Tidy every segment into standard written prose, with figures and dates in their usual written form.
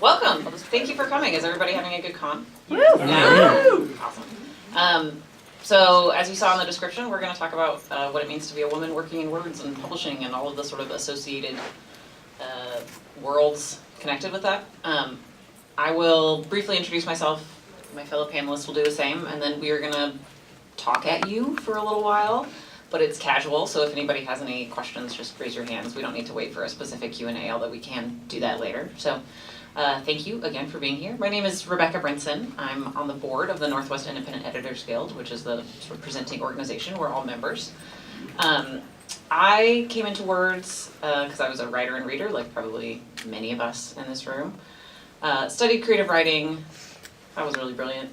Welcome. Thank you for coming. Is everybody having a good con? Woo! Yeah. Awesome. So as you saw in the description, we're going to talk about what it means to be a woman working in words and publishing and all of the sort of associated worlds connected with that. I will briefly introduce myself. My fellow panelists will do the same, and then we are going to talk at you for a little while, but it's casual, so if anybody has any questions, just raise your hands. We don't need to wait for a specific Q&A, although we can do that later. So thank you again for being here. My name is Rebecca Brinson. I'm on the board of the Northwest Independent Editors Guild, which is the sort of presenting organization. We're all members. I came into words because I was a writer and reader, like probably many of us in this room. Studied creative writing. That was really brilliant.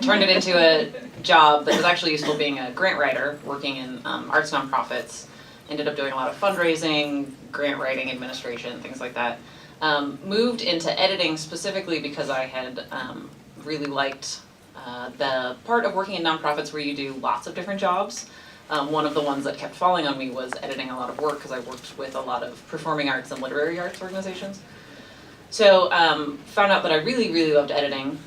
Turned it into a job that was actually useful being a grant writer, working in arts nonprofits. Ended up doing a lot of fundraising, grant writing, administration, things like that. Moved into editing specifically because I had really liked the part of working in nonprofits where you do lots of different jobs. One of the ones that kept falling on me was editing a lot of work because I worked with a lot of performing arts and literary arts organizations. So found out that I really, really loved editing.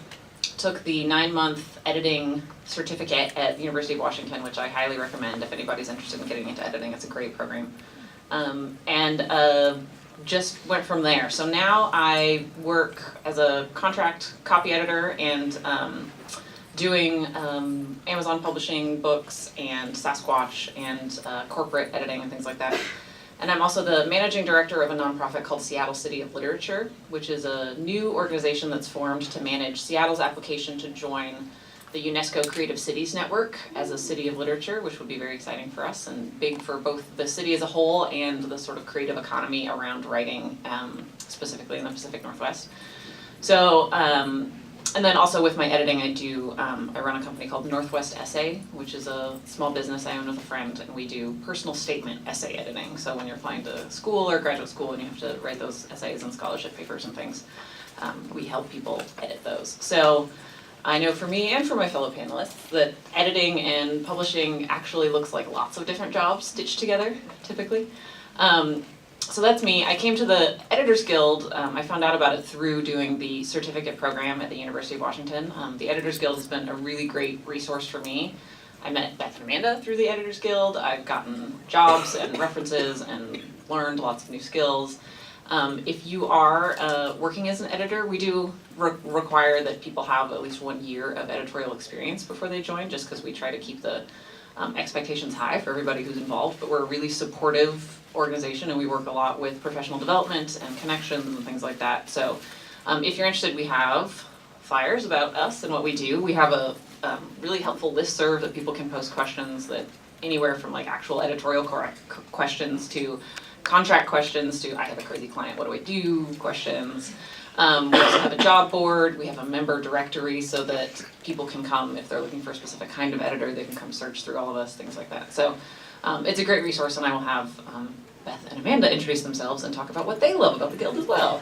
Took the 9-month editing certificate at the University of Washington, which I highly recommend if anybody's interested in getting into editing. It's a great program. And just went from there. So now I work as a contract copy editor and doing Amazon publishing books and Sasquatch and corporate editing and things like that. And I'm also the managing director of a nonprofit called Seattle City of Literature, which is a new organization that's formed to manage Seattle's application to join the UNESCO Creative Cities Network as a city of literature, which would be very exciting for us and big for both the city as a whole and the sort of creative economy around writing, specifically in the Pacific Northwest. So, and then also with my editing, I run a company called Northwest Essay, which is a small business I own with a friend, and we do personal statement essay editing. So when you're applying to school or graduate school and you have to write those essays and scholarship papers and things, we help people edit those. So I know for me and for my fellow panelists that editing and publishing actually looks like lots of different jobs stitched together, typically. So that's me. I came to the Editors Guild. I found out about it through doing the certificate program at the University of Washington. The Editors Guild has been a really great resource for me. I met Beth and Amanda through the Editors Guild. I've gotten jobs and references and learned lots of new skills. If you are working as an editor, we do require that people have at least 1 year of editorial experience before they join, just because we try to keep the expectations high for everybody who's involved. But we're a really supportive organization and we work a lot with professional development and connections and things like that. So if you're interested, we have flyers about us and what we do. We have a really helpful listserv that people can post questions that anywhere from like actual editorial questions to contract questions to I have a crazy client, what do I do questions. We also have a job board, we have a member directory so that people can come if they're looking for a specific kind of editor, they can come search through all of us, things like that. So it's a great resource and I will have Beth and Amanda introduce themselves and talk about what they love about the Guild as well.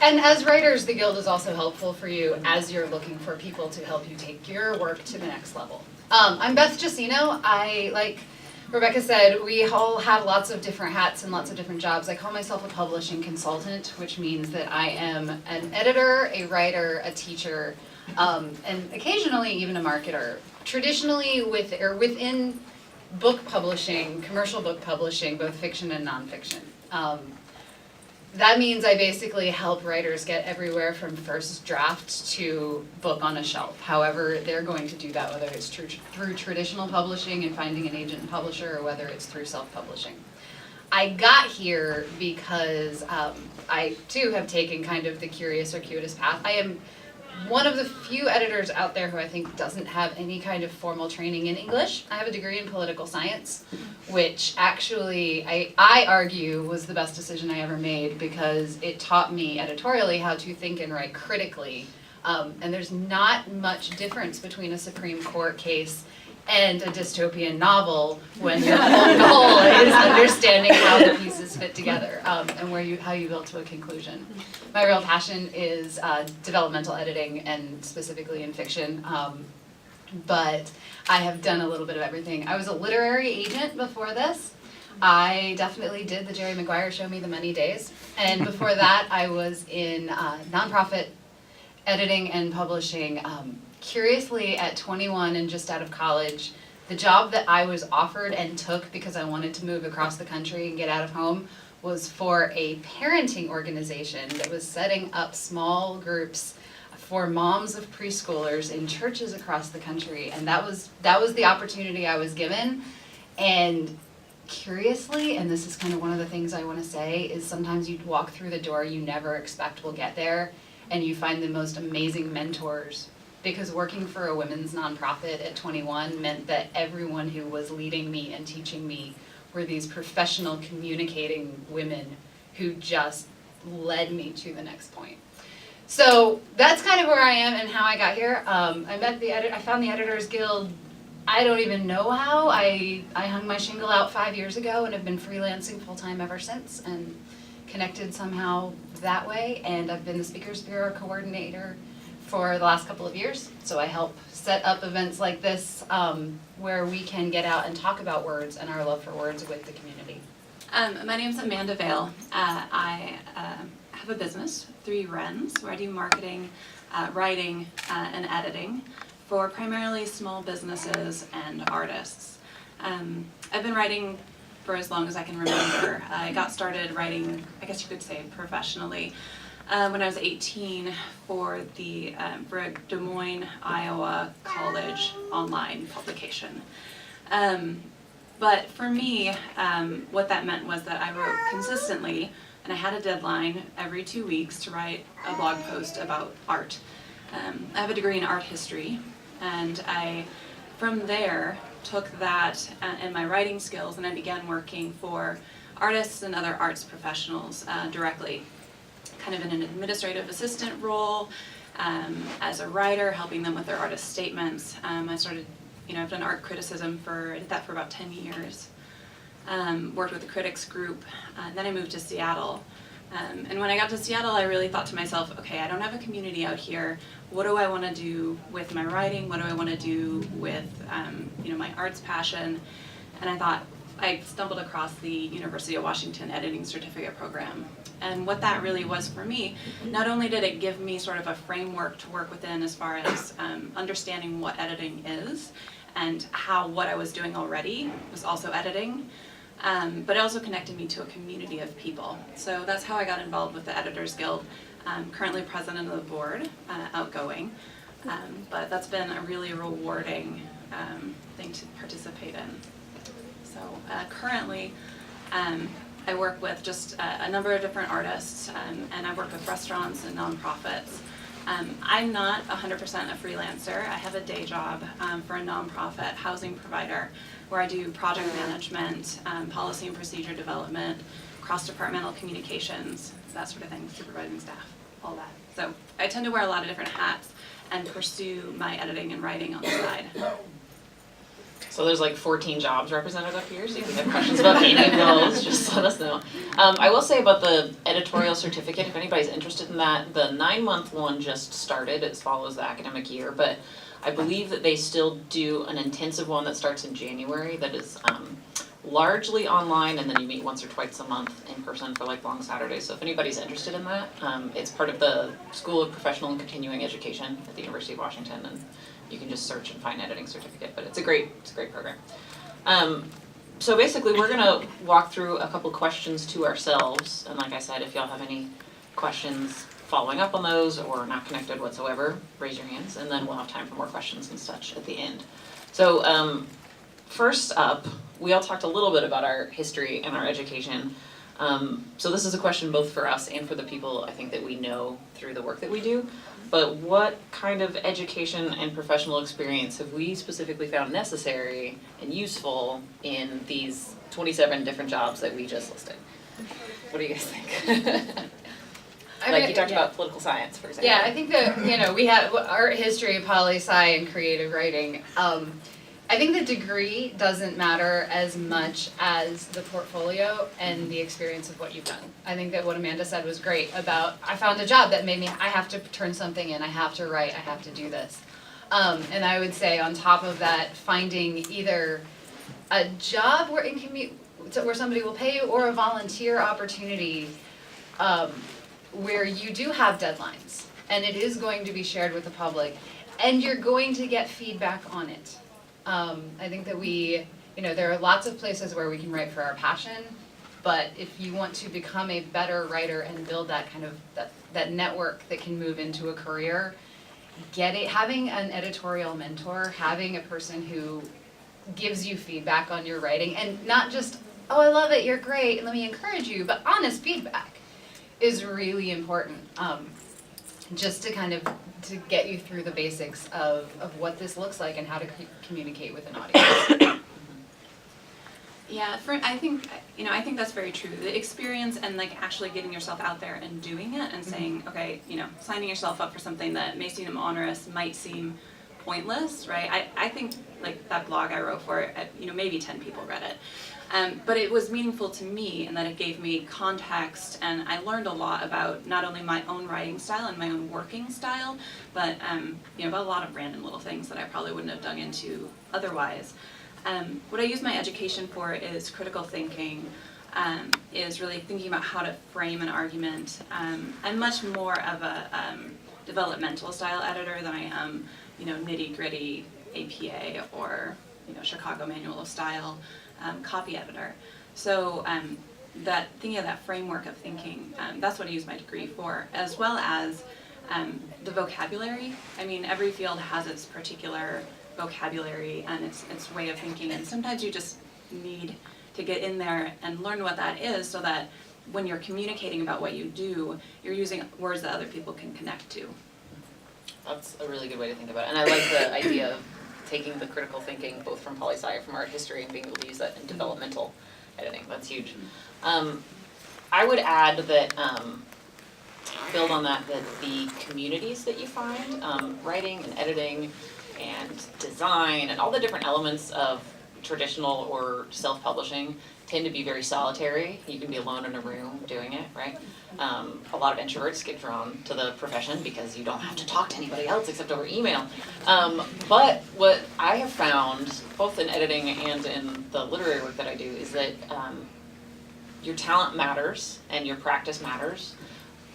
And as writers, the Guild is also helpful for you as you're looking for people to help you take your work to the next level. I'm Beth Jusino. Like Rebecca said, we all have lots of different hats and lots of different jobs. I call myself a publishing consultant, which means that I am an editor, a writer, a teacher, and occasionally even a marketer. Traditionally within book publishing, commercial book publishing, both fiction and nonfiction. That means I basically help writers get everywhere from first draft to book on a shelf. However they're going to do that, whether it's through traditional publishing and finding an agent and publisher, or whether it's through self-publishing. I got here because I too have taken kind of the curious circuitous path. I am one of the few editors out there who I think doesn't have any kind of formal training in English. I have a degree in political science, which actually I argue was the best decision I ever made because it taught me editorially how to think and write critically. And there's not much difference between a Supreme Court case and a dystopian novel when your whole goal is understanding how the pieces fit together and how you build to a conclusion. My real passion is developmental editing and specifically in fiction, but I have done a little bit of everything. I was a literary agent before this. I definitely did the Jerry Maguire Show Me the Money days. And before that, I was in nonprofit editing and publishing. Curiously, at 21 and just out of college, the job that I was offered and took because I wanted to move across the country and get out of home was for a parenting organization that was setting up small groups for moms of preschoolers in churches across the country. And that was the opportunity I was given. And curiously, and this is kind of one of the things I want to say, is sometimes you walk through the door you never expect will get there, and you find the most amazing mentors. Because working for a women's nonprofit at 21 meant that everyone who was leading me and teaching me were these professional communicating women who just led me to the next point. So that's kind of where I am and how I got here. I found the Editors Guild. I don't even know how. I hung my shingle out 5 years ago and have been freelancing full-time ever since, and connected somehow that way. And I've been the Speakers Bureau coordinator for the last couple of years. So I help set up events like this where we can get out and talk about words and our love for words with the community. My name's Amanda Vail. I have a business, 3 Wrens, where I do marketing, writing, and editing for primarily small businesses and artists. I've been writing for as long as I can remember. I got started writing, I guess you could say professionally, when I was 18 for a Des Moines, Iowa college online publication. But for me, what that meant was that I wrote consistently, and I had a deadline every 2 weeks to write a blog post about art. I have a degree in art history, and I, from there, took that and my writing skills, and I began working for artists and other arts professionals directly, kind of in an administrative assistant role, as a writer, helping them with their artist statements. I started, I've done art criticism I did that for about 10 years. Worked with a critics group, then I moved to Seattle. And when I got to Seattle, I really thought to myself, okay, I don't have a community out here. What do I want to do with my writing? What do I want to do with, my arts passion? And I stumbled across the University of Washington Editing Certificate Program. And what that really was for me, not only did it give me sort of a framework to work within as far as understanding what editing is and how what I was doing already was also editing, but it also connected me to a community of people. So that's how I got involved with the Editors Guild. I'm currently president of the board, outgoing, but that's been a really rewarding thing to participate in. So currently, I work with just a number of different artists, and I work with restaurants and nonprofits. I'm not 100% a freelancer. I have a day job for a nonprofit housing provider where I do project management, policy and procedure development, cross-departmental communications, that sort of thing, supervising staff, all that. So I tend to wear a lot of different hats and pursue my editing and writing on the side. So there's like 14 jobs represented up here, so if you have questions about any of those, just let us know. I will say about the editorial certificate, if anybody's interested in that, the 9-month one just started. It follows the academic year, but I believe that they still do an intensive one that starts in January that is largely online, and then you meet once or twice a month in person for like long Saturdays. So if anybody's interested in that, it's part of the School of Professional and Continuing Education at the University of Washington, and you can just search and find editing certificate, but it's a great program. So basically we're gonna walk through a couple questions to ourselves, and like I said, if y'all have any questions following up on those or not connected whatsoever, raise your hands, and then we'll have time for more questions and such at the end. So first up, we all talked a little bit about our history and our education. So this is a question both for us and for the people I think that we know through the work that we do. But what kind of education and professional experience have we specifically found necessary and useful in these 27 different jobs that we just listed? What do you guys think? You talked about political science, for example. Yeah, I think that, we have art history, poli-sci, and creative writing. I think the degree doesn't matter as much as the portfolio and the experience of what you've done. I think that what Amanda said was great about, I found a job that made me, I have to turn something in, I have to write, I have to do this. And I would say on top of that, finding either a job where where somebody will pay you, or a volunteer opportunity where you do have deadlines and it is going to be shared with the public and you're going to get feedback on it. I think that there are lots of places where we can write for our passion, but if you want to become a better writer and build that kind of that network that can move into a career, having an editorial mentor, having a person who gives you feedback on your writing, and not just, oh, I love it, you're great, let me encourage you, but honest feedback is really important, just to kind of to get you through the basics of what this looks like and how to communicate with an audience. Yeah, I think that's very true. The experience and like actually getting yourself out there and doing it and saying, okay, signing yourself up for something that may seem onerous, might seem pointless, right? I think like that blog I wrote for it, maybe 10 people read it. But it was meaningful to me in that it gave me context, and I learned a lot about not only my own writing style and my own working style, but about a lot of random little things that I probably wouldn't have dug into otherwise. What I use my education for is critical thinking, is really thinking about how to frame an argument. I'm much more of a developmental style editor than I am, nitty-gritty APA or Chicago Manual of Style copy editor. So that thinking of that framework of thinking, that's what I use my degree for, as well as the vocabulary. I mean, every field has its particular vocabulary and its way of thinking, and sometimes you just need to get in there and learn what that is so that when you're communicating about what you do, you're using words that other people can connect to. That's a really good way to think about it, and I like the idea of taking the critical thinking both from poli-sci, from art history, and being able to use that in developmental editing. That's huge. I would add that, build on that the communities that you find, writing and editing and design and all the different elements of traditional or self-publishing tend to be very solitary. You can be alone in a room doing it, right? A lot of introverts get drawn to the profession because you don't have to talk to anybody else except over email. But what I have found, both in editing and in the literary work that I do, is that your talent matters and your practice matters,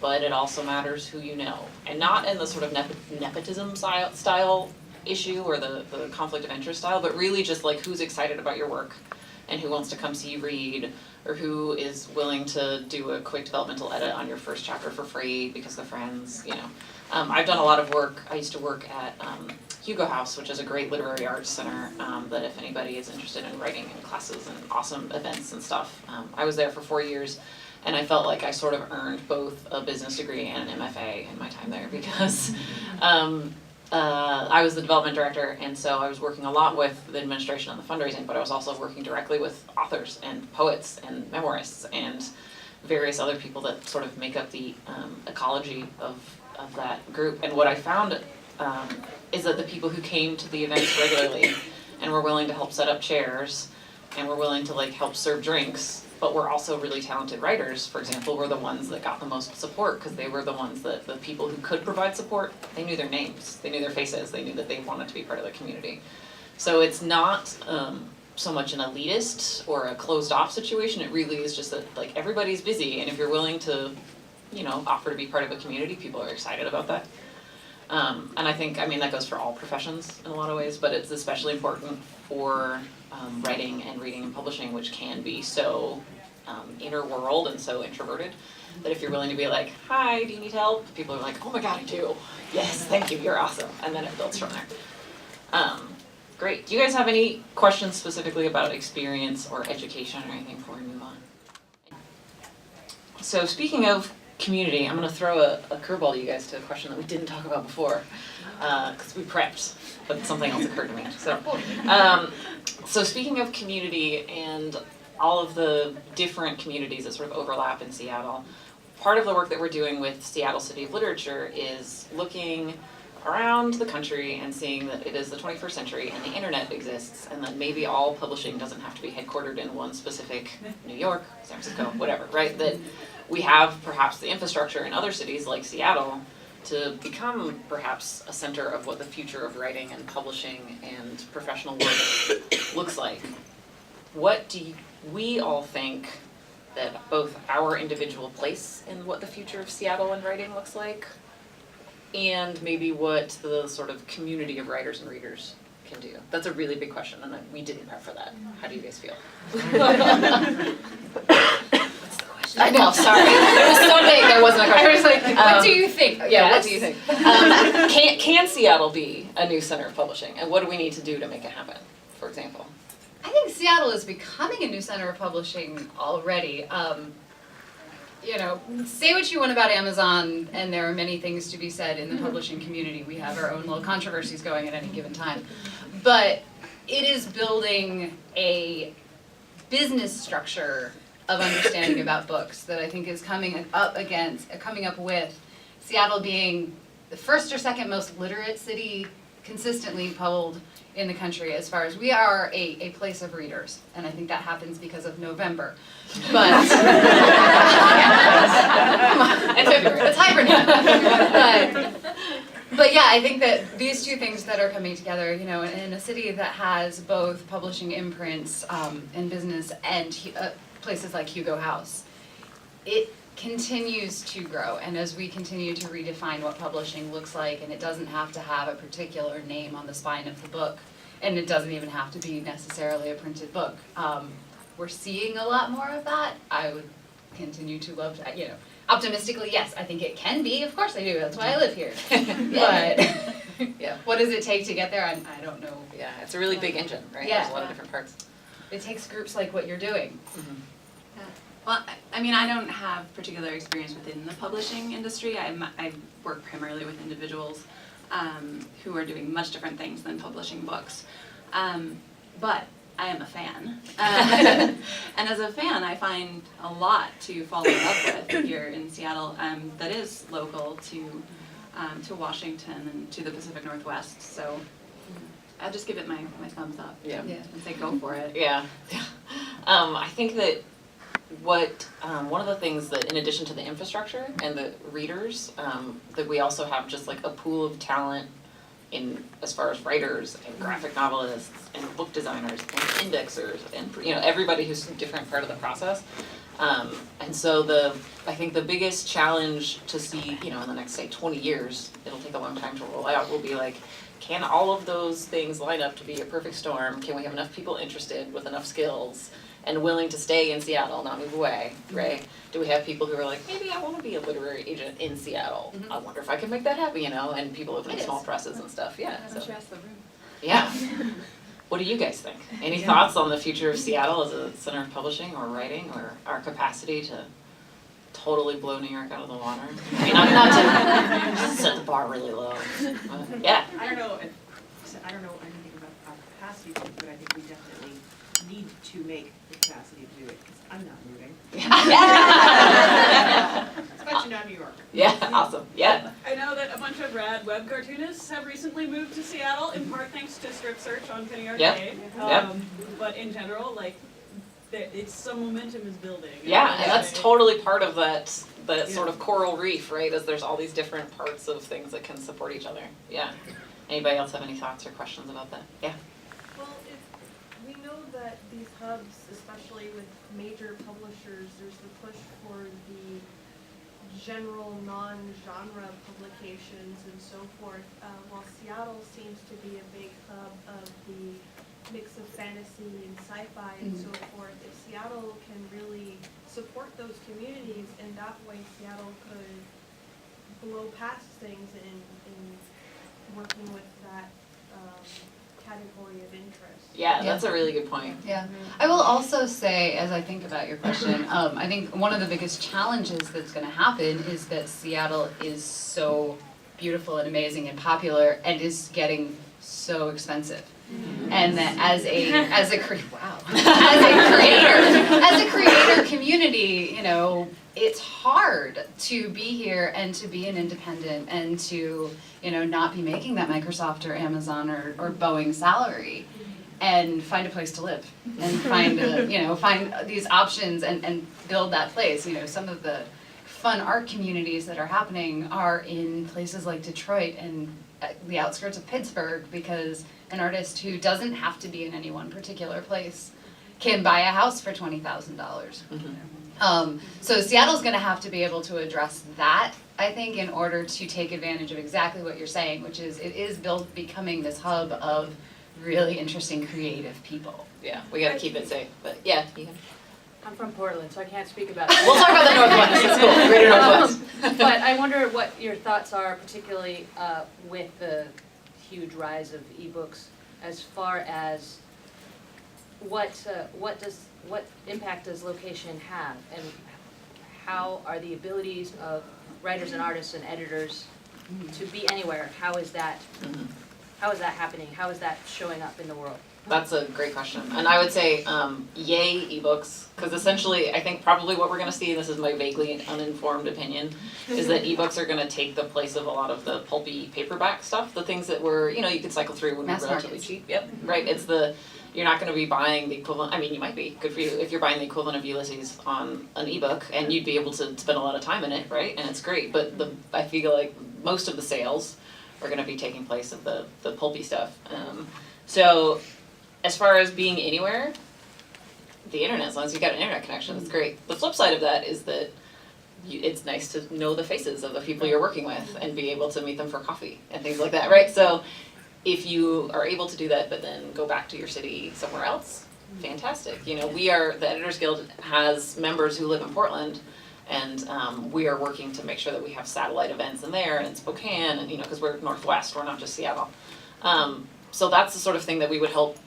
but it also matters who you know. And not in the sort of nepotism style issue or the conflict of interest style, but really just like who's excited about your work and who wants to come see you read, or who is willing to do a quick developmental edit on your first chapter for free because they're friends, I've done a lot of work. I used to work at Hugo House, which is a great literary arts center that if anybody is interested in writing and classes and awesome events and stuff, I was there for 4 years, and I felt like I sort of earned both a business degree and an MFA in my time there because I was the development director, and so I was working a lot with the administration on the fundraising, but I was also working directly with authors and poets and memoirists and various other people that sort of make up the ecology of that group. And what I found is that the people who came to the events regularly and were willing to help set up chairs and were willing to help serve drinks, but were also really talented writers, for example, were the ones that got the most support because they were the ones that the people who could provide support, they knew their names, they knew their faces, they knew that they wanted to be part of the community. So it's not so much an elitist or a closed off situation, it really is just that everybody's busy, and if you're willing to, offer to be part of a community, people are excited about that. And I think, that goes for all professions in a lot of ways, but it's especially important for writing and reading and publishing, which can be so inner world and so introverted, that if you're willing to be like, hi, do you need help? People are like, oh my god, I do. Yes, thank you, you're awesome. And then it builds from there. Great. Do you guys have any questions specifically about experience or education or anything before we move on? So speaking of community, I'm going to throw a curveball to you guys to a question that we didn't talk about before, because we prepped, but something else occurred to me. So speaking of community and all of the different communities that sort of overlap in Seattle, part of the work that we're doing with Seattle City of Literature is looking around the country and seeing that it is the 21st century and the internet exists, and that maybe all publishing doesn't have to be headquartered in one specific New York, San Francisco, whatever, right? That we have perhaps the infrastructure in other cities like Seattle to become perhaps a center of what the future of writing and publishing and professional work looks like. What do we all think that both our individual place in what the future of Seattle and writing looks like, and maybe what the sort of community of writers and readers can do. That's a really big question, and we didn't prep for that. How do you guys feel? I know, sorry. It was so big, there wasn't a question. I was like, what do you think? Yeah, what do you think? Can Seattle be a new center of publishing, and what do we need to do to make it happen, for example? I think Seattle is becoming a new center of publishing already. You know, say what you want about Amazon, and there are many things to be said in the publishing community. We have our own little controversies going at any given time. But it is building a business structure of understanding about books that I think is coming up with Seattle being the first or second most literate city consistently polled in the country, as far as we are a place of readers, and I think that happens because of November. But and February, let's hibernate. But yeah, I think that these two things that are coming together, you know, in a city that has both publishing imprints and business and places like Hugo House, it continues to grow, and as we continue to redefine what publishing looks like, and it doesn't have to have a particular name on the spine of the book, and it doesn't even have to be necessarily a printed book. We're seeing a lot more of that. I would continue to love to, you know, optimistically, yes, I think it can be, of course I do, that's why I live here. But Yeah. what does it take to get there? I don't know. Yeah, it's a really big engine, right? Yeah. There's a lot of different parts. It takes groups like what you're doing. Well, I mean, I don't have particular experience within the publishing industry. I work primarily with individuals who are doing much different things than publishing books. But I am a fan. And as a fan, I find a lot to fall in love with here in Seattle that is local to Washington and to the Pacific Northwest. So I'll just give it my thumbs up. Yeah. And say go for it. Yeah. I think that one of the things that, in addition to the infrastructure and the readers, that we also have just like a pool of talent in as far as writers and graphic novelists and book designers and indexers and, you know, everybody who's a different part of the process. And so I think the biggest challenge to see, you know, in the next, say, 20 years, it'll take a long time to roll out, will be like, can all of those things line up to be a perfect storm? Can we have enough people interested with enough skills and willing to stay in Seattle, not move away, right? Do we have people who are like, maybe I want to be a literary agent in Seattle. I wonder if I can make that happen, you know, and people opening small presses and stuff, yeah. So. Yeah. What do you guys think? Any thoughts on the future of Seattle as a center of publishing or writing, or our capacity to totally blow New York out of the water? I mean, not to set the bar really low, but yeah. I don't know anything about our capacity to, but I think we definitely need to make the capacity to do it, because I'm not moving. Especially not New York. Yeah, awesome, yeah. I know that a bunch of rad web cartoonists have recently moved to Seattle, in part thanks to Script Search on Penny Arcade. Yep. But in general, like, it's some momentum is building. Yeah, and that's totally part of that sort of coral reef, right? As there's all these different parts of things that can support each other. Yeah. Anybody else have any thoughts or questions about that? Yeah. Well, we know that these hubs, especially with major publishers, there's the push for the general non-genre publications and so forth, while Seattle seems to be a big hub of the mix of fantasy and sci-fi and so forth. If Seattle can really support those communities, in that way Seattle could blow past things in working with that category of interest. Yeah, that's a really good point. Yeah, I will also say, as I think about your question, I think one of the biggest challenges that's going to happen is that Seattle is so beautiful and amazing and popular, and is getting so expensive. And that as a creator community, you know, it's hard to be here and to be an independent and to, you know, not be making that Microsoft or Amazon or Boeing salary, and find a place to live and find these options and build that place. You know, some of the fun art communities that are happening are in places like Detroit and the outskirts of Pittsburgh, because an artist who doesn't have to be in any one particular place can buy a house for $20,000. So Seattle's gonna have to be able to address that, I think, in order to take advantage of exactly what you're saying, which is it is becoming this hub of really interesting, creative people. Yeah, we gotta keep it safe, but yeah, you can. I'm from Portland, so I can't speak about We'll talk about the Northwest, it's cool, Greater Northwest. But I wonder what your thoughts are, particularly with the huge rise of ebooks, as far as what impact does location have, and how are the abilities of writers and artists and editors to be anywhere? How is that happening? How is that showing up in the world? That's a great question, and I would say, yay ebooks, because essentially, I think probably what we're gonna see, and this is my vaguely uninformed opinion, is that ebooks are gonna take the place of a lot of the pulpy paperback stuff, the things that were, you could cycle through when Mass they're relatively markets. cheap. Yep, right. You're not gonna be buying the equivalent. I mean, you might be. Good for you if you're buying the equivalent of Ulysses on an ebook, and you'd be able to spend a lot of time in it, right? And it's great. But I feel like most of the sales are gonna be taking place of the pulpy stuff. So. As far as being anywhere, the internet, as long as you've got an internet connection, it's great. The flip side of that is that it's nice to know the faces of the people you're working with and be able to meet them for coffee and things like that, right? So if you are able to do that but then go back to your city somewhere else, fantastic. The Editors Guild has members who live in Portland, and we are working to make sure that we have satellite events in there and in Spokane, and because we're Northwest, we're not just Seattle. So that's the sort of thing that we would help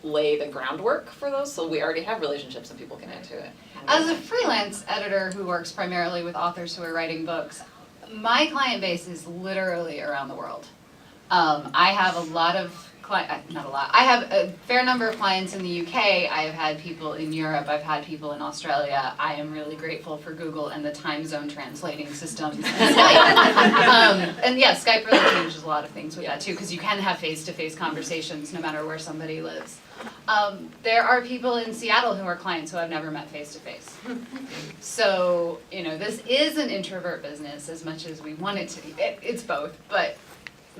lay the groundwork for those, so we already have relationships and people can add to it. As a freelance editor who works primarily with authors who are writing books, my client base is literally around the world. I have I have a fair number of clients in the UK, I have had people in Europe, I've had people in Australia. I am really grateful for Google and the time zone translating systems and Skype. And yes, Skype really changes a lot of things with that too, because you can have face-to-face conversations no matter where somebody lives. There are people in Seattle who are clients who I've never met face-to-face. So, this is an introvert business as much as we want it to be. It's both, but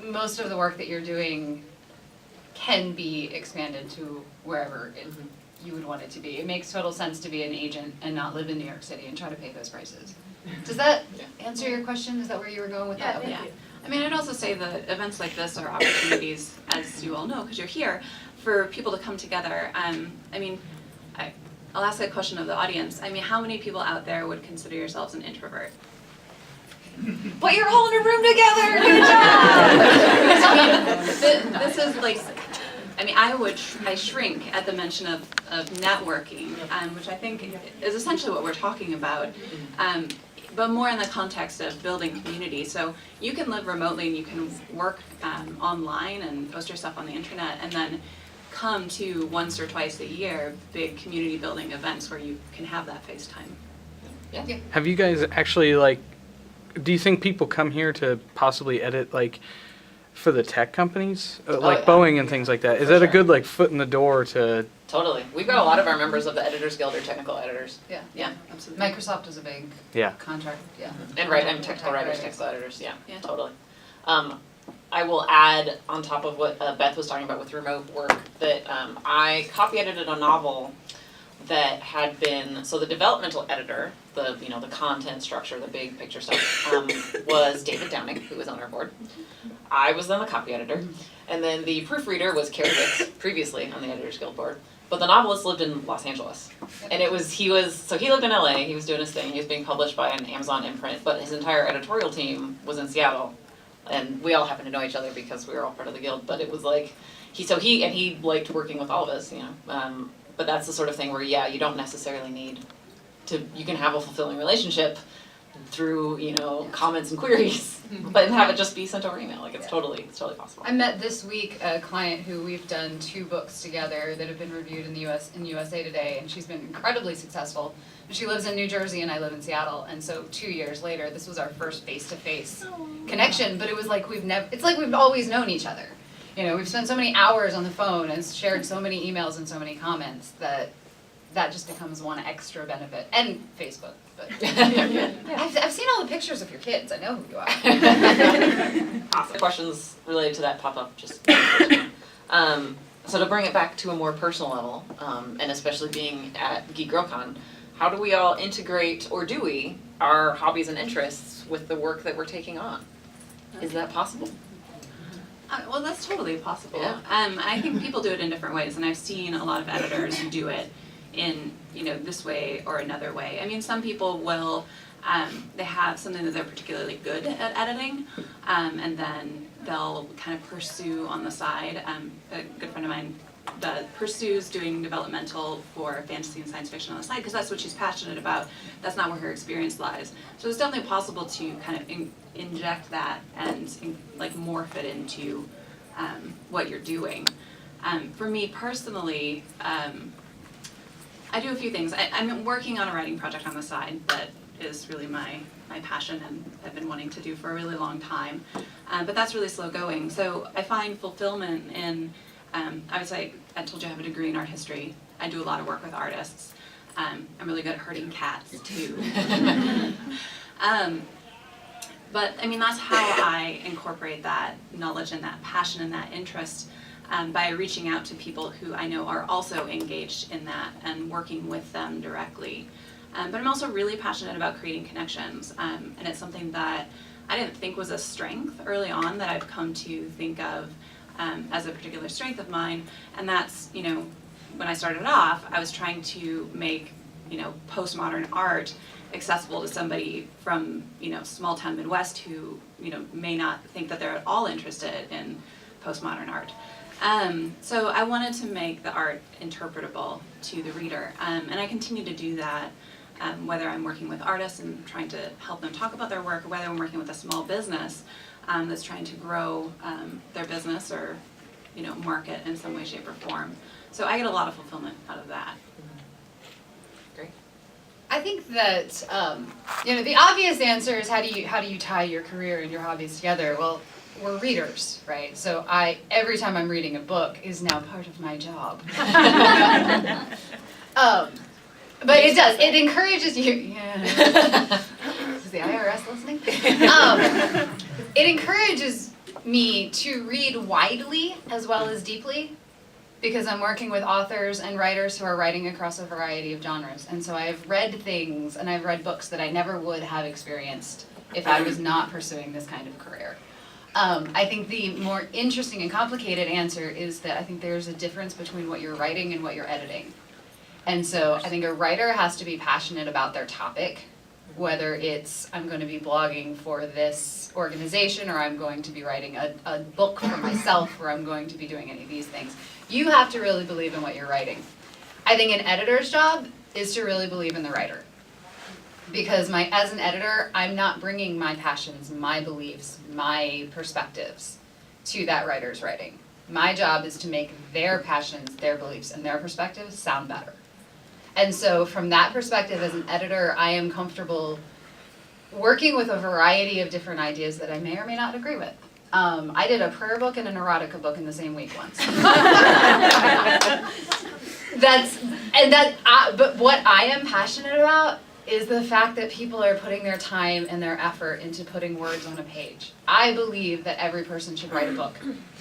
most of the work that you're doing can be expanded to wherever you would want it to be. It makes total sense to be an agent and not live in New York City and try to pay those prices. Does that answer your question? Is that where you were going with that? Okay. Yeah. I mean, I'd also say that events like this are opportunities, as you all know, because you're here, for people to come together. I'll ask a question of the audience. I mean, how many people out there would consider yourselves an introvert? But you're all in a room together. Good job. This is like, I shrink at the mention of networking, which I think is essentially what we're talking about, but more in the context of building community. So you can live remotely and you can work online and post your stuff on the internet, and then come to once or twice a year big community building events where you can have that FaceTime. Yeah. Have you guys actually do you think people come here to possibly edit for the tech companies, yeah. Boeing and things like that? Is For that a sure. good foot in the door to? Totally. We've got a lot of our members of the Editors Guild are technical editors. Yeah, Absolutely. Microsoft is a big Yeah. contract, yeah. And technical writers, technical editors, yeah, Yeah. totally. I will add on top of what Beth was talking about with remote work that I copy edited a novel that had been, so the developmental editor, the content structure, the big picture stuff, was David Downing, who was on our board. I was then the copy editor, and then the proofreader was Carrie Hicks, previously on the Editors Guild board. But the novelist lived in Los Angeles, and he lived in LA, he was doing his thing, he was being published by an Amazon imprint, but his entire editorial team was in Seattle, and we all happened to know each other because we were all part of the guild, but it was like, he liked working with all of us, but that's the sort of thing where, you don't necessarily need you can have a fulfilling relationship through, comments and queries, but have it just be sent over email, it's totally possible. I met this week a client who we've done 2 books together that have been reviewed in the USA Today, and she's been incredibly successful. And she lives in New Jersey and I live in Seattle, and so 2 years later, this was our first face-to-face connection, but it was like it's like we've always known each other. We've spent so many hours on the phone and shared so many emails and so many comments that just becomes one extra benefit. And Facebook, but I've seen all the pictures of your kids. I know who you are. Awesome. Questions related to that pop up just. So to bring it back to a more personal level, and especially being at Geek GirlCon, how do we all integrate, or do we, our hobbies and interests with the work that we're taking on? Is that possible? Well, that's totally possible. Yeah. I think people do it in different ways, and I've seen a lot of editors who do it in, this way or another way. I mean, some people will, they have something that they're particularly good at editing, and then they'll kind of pursue on the side. A good friend of mine pursues doing developmental for fantasy and science fiction on the side because that's what she's passionate about. That's not where her experience lies. So it's definitely possible to kind of inject that and morph it into what you're doing. For me personally, I do a few things. I'm working on a writing project on the side that is really my passion and I've been wanting to do for a really long time. But that's really slow going. So I find fulfillment in, obviously I told you I have a degree in art history. I do a lot of work with artists. I'm really good at herding cats too. But I mean, that's how I incorporate that knowledge and that passion and that interest by reaching out to people who I know are also engaged in that and working with them directly. But I'm also really passionate about creating connections, and it's something that I didn't think was a strength early on that I've come to think of as a particular strength of mine, and that's, when I started off, I was trying to make, postmodern art accessible to somebody from, small town Midwest who, may not think that they're at all interested in postmodern art. So I wanted to make the art interpretable to the reader, and I continue to do that, whether I'm working with artists and trying to help them talk about their work, or whether I'm working with a small business that's trying to grow their business or, market in some way, shape, or form. So I get a lot of fulfillment out of that. Great. I think that the obvious answer is how do you tie your career and your hobbies together? Well, we're readers, right? So every time I'm reading a book is now part of my job. But it does. It encourages you. Yeah. Is the IRS listening? It encourages me to read widely as well as deeply, because I'm working with authors and writers who are writing across a variety of genres. And so I've read things and I've read books that I never would have experienced if I was not pursuing this kind of career. I think the more interesting and complicated answer is that I think there's a difference between what you're writing and what you're editing. And so I think a writer has to be passionate about their topic, whether it's I'm going to be blogging for this organization, or I'm going to be writing a book for myself, or I'm going to be doing any of these things. You have to really believe in what you're writing. I think an editor's job is to really believe in the writer. Because as an editor, I'm not bringing my passions, my beliefs, my perspectives to that writer's writing. My job is to make their passions, their beliefs, and their perspectives sound better. And so from that perspective, as an editor, I am comfortable working with a variety of different ideas that I may or may not agree with. I did a prayer book and an erotica book in the same week once. But what I am passionate about is the fact that people are putting their time and their effort into putting words on a page. I believe that every person should write a book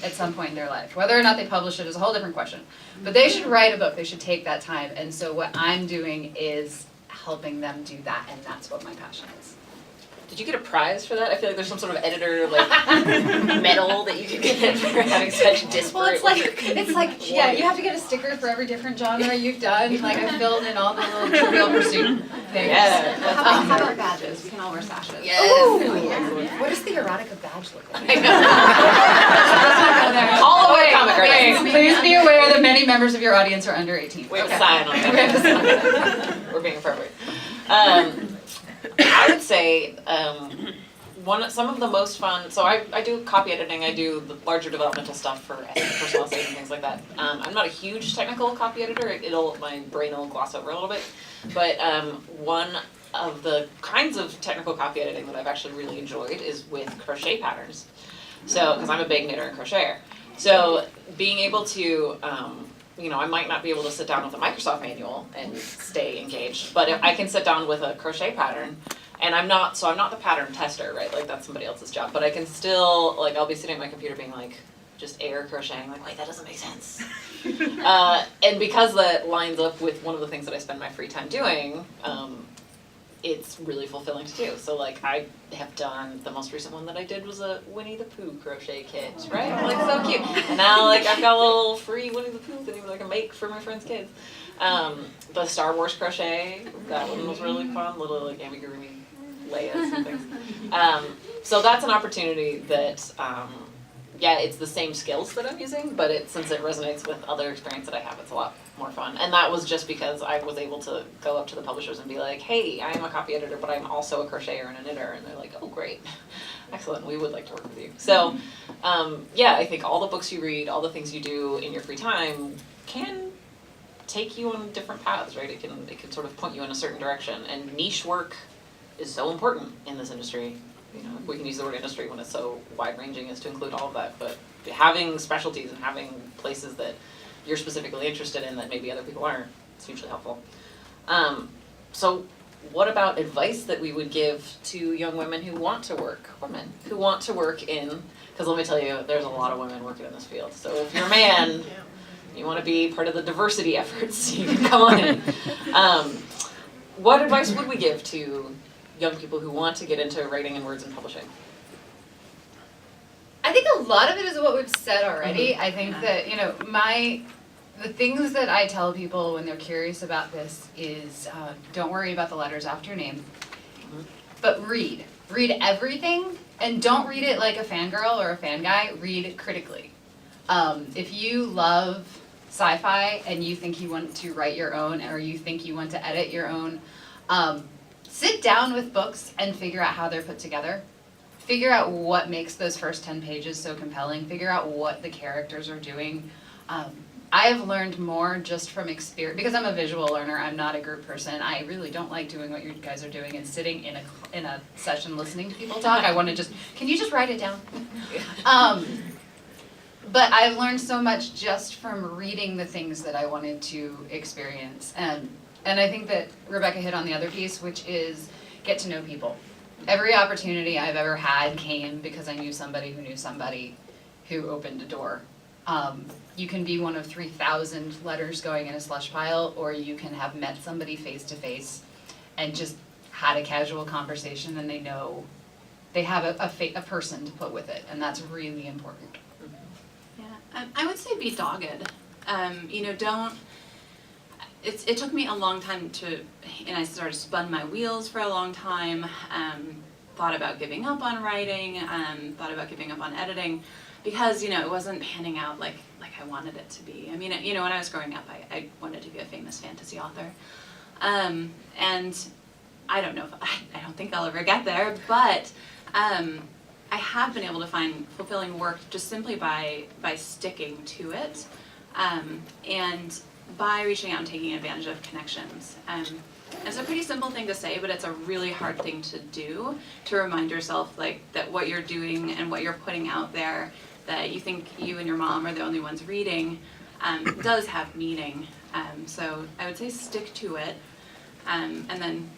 at some point in their life. Whether or not they publish it is a whole different question. But they should write a book, they should take that time. And so what I'm doing is helping them do that, and that's what my passion is. Did you get a prize for that? I feel like there's some sort of editor medal that you could get for having such disparate. Well, it's like yeah, you have to get a sticker for every different genre you've done. Like I filled in all the little Trivial Pursuit things. Yeah. How about badges? We can all wear sashes. Yes. What does the erotica badge look like? All of our comic artists. Please be aware that many members of your audience are under 18. We have a sign on it. We're being appropriate. I would say some of the most fun. So I do copy editing. I do the larger developmental stuff for personal essays and things like that. I'm not a huge technical copy editor. My brain will gloss over a little bit. But one of the kinds of technical copy editing that I've actually really enjoyed is with crochet patterns. So because I'm a big knitter and crocheter, so being able to I might not be able to sit down with a Microsoft manual and stay engaged, but if I can sit down with a crochet pattern, and I'm not the pattern tester, right? Like that's somebody else's job, but I can still, I'll be sitting at my computer being like, just air crocheting, like, wait, that doesn't make sense. And because that lines up with one of the things that I spend my free time doing, it's really fulfilling to do. So like I have done, the most recent one that I did was a Winnie the Pooh crochet kit, right? Like so cute. And now like I've got a little free Winnie the Pooh thing that I can make for my friends' kids. The Star Wars crochet, that one was really fun, little like amigurumi Leias and things. So that's an opportunity that, yeah, it's the same skills that I'm using, but since it resonates with other experience that I have, it's a lot more fun. And that was just because I was able to go up to the publishers and be like, hey, I am a copy editor, but I'm also a crocheter and a knitter. And they're like, oh, great. Excellent. We would like to work with you. So, yeah, I think all the books you read, all the things you do in your free time can take you on different paths, right? It can sort of point you in a certain direction. And niche work is so important in this industry. You know, we can use the word industry when it's so wide-ranging as to include all of that, but having specialties and having places that you're specifically interested in that maybe other people aren't, it's hugely helpful. So what about advice that we would give to young women who want to work, in, because let me tell you, there's a lot of women working in this field. So if you're a man, you want to be part of the diversity efforts, you can come on in. What advice would we give to young people who want to get into writing and words and publishing? I think a lot of it is what we've said already. I think that, the things that I tell people when they're curious about this is don't worry about the letters after your name, but read. Read everything, and don't read it like a fangirl or a fan guy. Read critically. If you love sci-fi and you think you want to write your own, or you think you want to edit your own, sit down with books and figure out how they're put together. Figure out what makes those first 10 pages so compelling. Figure out what the characters are doing. I have learned more just from experience, because I'm a visual learner, I'm not a group person. I really don't like doing what you guys are doing and sitting in a session listening to people talk. I want to can you just write it down? But I've learned so much just from reading the things that I wanted to experience. And I think that Rebecca hit on the other piece, which is get to know people. Every opportunity I've ever had came because I knew somebody who opened a door. You can be one of 3,000 letters going in a slush pile, or you can have met somebody face to face and just had a casual conversation, and they have a person to put with it, and that's really important. Yeah, I would say be dogged. Don't. It took me a long time and I sort of spun my wheels for a long time, thought about giving up on writing, thought about giving up on editing, because, it wasn't panning out like I wanted it to be. I mean, when I was growing up, I wanted to be a famous fantasy author. And I don't know I don't think I'll ever get there, but I have been able to find fulfilling work just simply by sticking to it, and by reaching out and taking advantage of connections. It's a pretty simple thing to say, but it's a really hard thing to do, to remind yourself that what you're doing and what you're putting out there, that you think you and your mom are the only ones reading, does have meaning. So I would say stick to it, and then,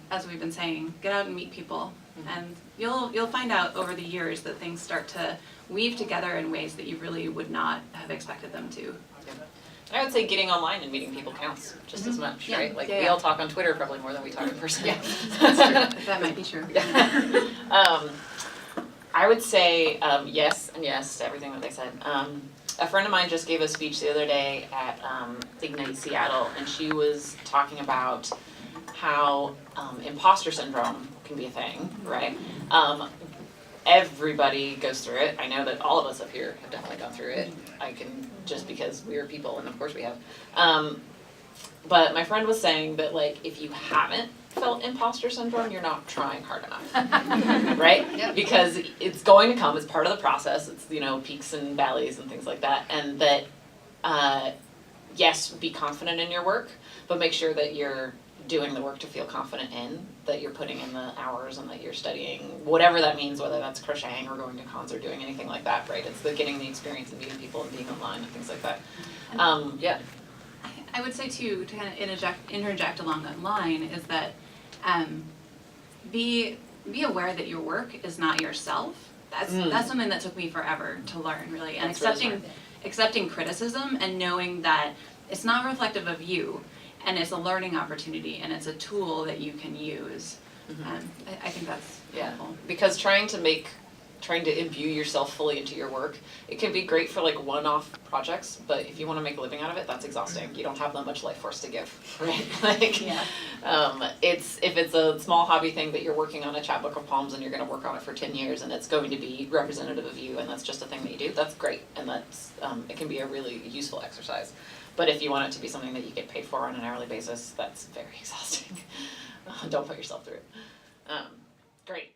as we've been saying, get out and meet people, and you'll find out over the years that things start to weave together in ways that you really would not have expected them to. I would say getting online and meeting people counts just as much, right? Like we all talk on Twitter probably more than we talk in person. Yeah, that's true. That might be true. I would say yes and yes to everything that they said. A friend of mine just gave a speech the other day at Ignite Seattle, and she was talking about how imposter syndrome can be a thing, right? Everybody goes through it. I know that all of us up here have definitely gone through it. I can, just because we're people, and of course we have. But my friend was saying that if you haven't felt imposter syndrome, you're not trying hard enough, right? Yep. Because it's going to come. It's part of the process. It's peaks and valleys and things like that. And that yes, be confident in your work, but make sure that you're doing the work to feel confident in, that you're putting in the hours and that you're studying, whatever that means, whether that's crocheting or going to cons or doing anything like that, right? It's getting the experience of meeting people and being online and things like that. Yeah. I would say too, to kind of interject along that line, is that be aware that your work is not yourself. that's something that took me forever to learn, really, and That's really accepting smart. accepting criticism and knowing that it's not reflective of you, and it's a learning opportunity, and it's a tool that you can use. I think that's Yeah, helpful. because trying to imbue yourself fully into your work, it can be great for like one-off projects, but if you wanna make a living out of it, that's exhausting. You don't have that much life force to give, right? Like, Yeah. if it's a small hobby thing that you're working on a chapbook of poems and you're gonna work on it for 10 years and it's going to be representative of you and that's just a thing that you do, that's great. And that's, it can be a really useful exercise. But if you want it to be something that you get paid for on an hourly basis, that's very exhausting. Don't put yourself through it. Great.